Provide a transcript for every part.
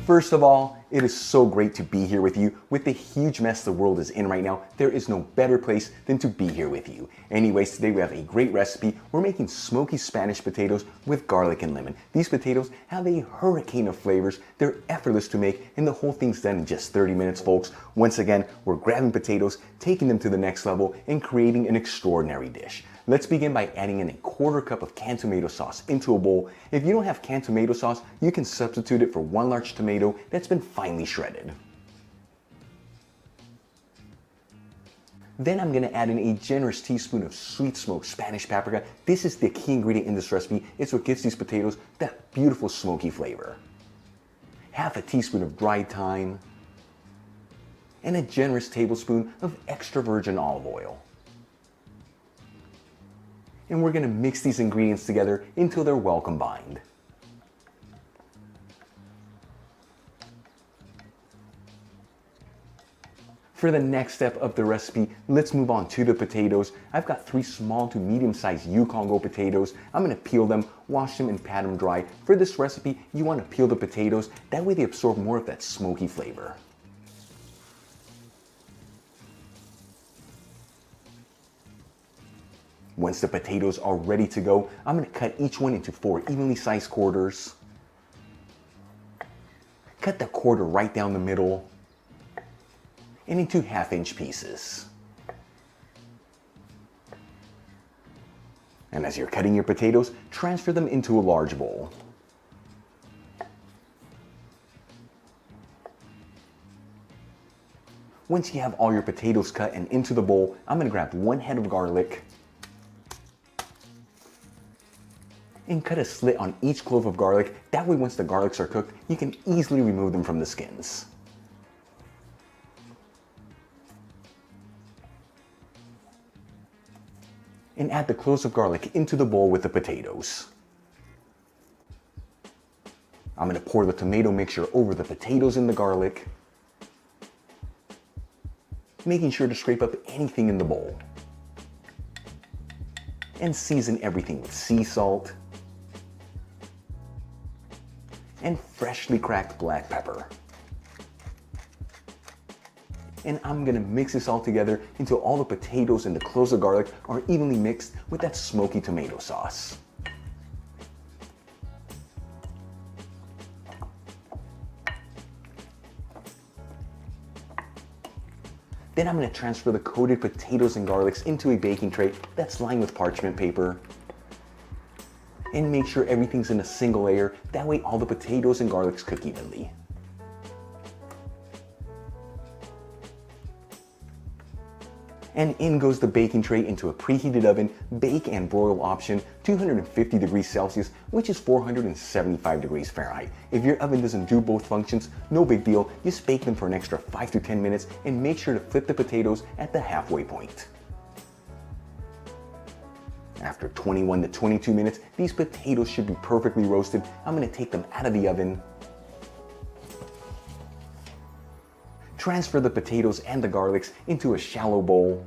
First of all, it is so great to be here with you. With the huge mess the world is in right now, there is no better place than to be here with you. Anyways, today we have a great recipe. We're making smoky Spanish potatoes with garlic and lemon. These potatoes have a hurricane of flavors. They're effortless to make, and the whole thing's done in just 30 minutes, folks. Once again, we're grabbing potatoes, taking them to the next level, and creating an extraordinary dish. Let's begin by adding in a 1/4 cup of canned tomato sauce into a bowl. If you don't have canned tomato sauce, you can substitute it for 1 large tomato that's been finely shredded. Then I'm going to add in a generous teaspoon of sweet smoked Spanish paprika. This is the key ingredient in this recipe. It's what gives these potatoes that beautiful smoky flavor. 1/2 teaspoon of dried thyme, and a generous tablespoon of extra virgin olive oil. And we're going to mix these ingredients together until they're well combined. For the next step of the recipe, let's move on to the potatoes. I've got 3 small to medium-sized Yukon potatoes. I'm going to peel them, wash them, and pat them dry. For this recipe, you want to peel the potatoes. That way they absorb more of that smoky flavor. Once the potatoes are ready to go, I'm going to cut each one into 4 evenly sized quarters. Cut the quarter right down the middle and into 1/2-inch pieces. And as you're cutting your potatoes, transfer them into a large bowl. Once you have all your potatoes cut and into the bowl, I'm going to grab 1 head of garlic and cut a slit on each clove of garlic. That way, once the garlics are cooked, you can easily remove them from the skins. And add the cloves of garlic into the bowl with the potatoes. I'm going to pour the tomato mixture over the potatoes and the garlic, making sure to scrape up anything in the bowl. And season everything with sea salt and freshly cracked black pepper. And I'm going to mix this all together until all the potatoes and the cloves of garlic are evenly mixed with that smoky tomato sauce. Then I'm going to transfer the coated potatoes and garlics into a baking tray that's lined with parchment paper. And make sure everything's in a single layer. That way all the potatoes and garlics cook evenly. And in goes the baking tray into a preheated oven, bake and broil option, 250 degrees Celsius, which is 475 degrees Fahrenheit. If your oven doesn't do both functions, no big deal. Just bake them for an extra 5 to 10 minutes and make sure to flip the potatoes at the halfway point. After 21 to 22 minutes, these potatoes should be perfectly roasted. I'm going to take them out of the oven. Transfer the potatoes and the garlics into a shallow bowl.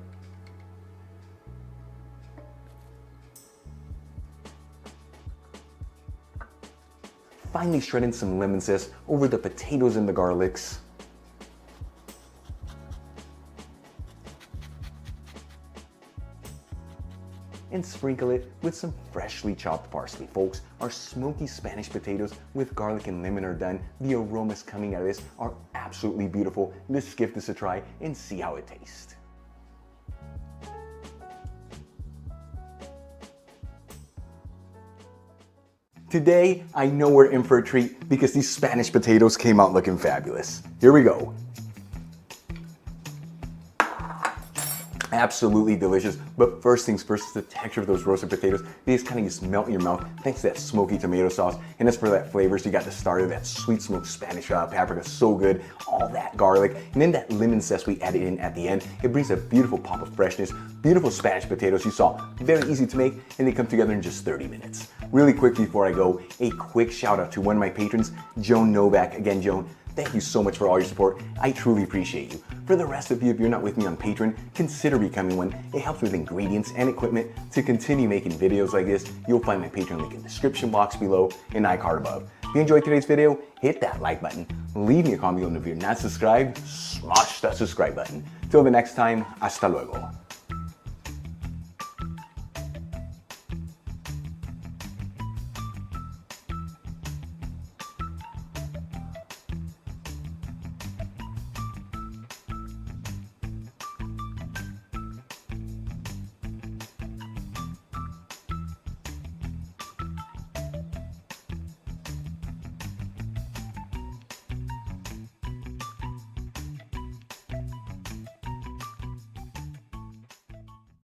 Finally shred in some lemon zest over the potatoes and the garlics. And sprinkle it with some freshly chopped parsley. Folks, our smoky Spanish potatoes with garlic and lemon are done. The aromas coming out of this are absolutely beautiful. Let's give this a try and see how it tastes. Today, I know we're in for a treat because these Spanish potatoes came out looking fabulous. Here we go. Absolutely delicious, but first things first is the texture of those roasted potatoes. They just kind of just melt in your mouth thanks to that smoky tomato sauce. And as for that flavors, you got the starter, that sweet smoked Spanish paprika, so good, all that garlic, and then that lemon zest we added in at the end. It brings a beautiful pop of freshness. Beautiful Spanish potatoes you saw, very easy to make, and they come together in just 30 minutes. Really quick before I go, a quick shout out to one of my patrons, Joan Novak. Again, Joan, thank you so much for all your support. I truly appreciate you. For the rest of you, if you're not with me on Patreon, consider becoming one. It helps with ingredients and equipment to continue making videos like this. You'll find my Patreon link in the description box below and iCard above. If you enjoyed today's video, hit that like button. Leave me a comment, and if you're not subscribed, smash that subscribe button. Till the next time, hasta luego.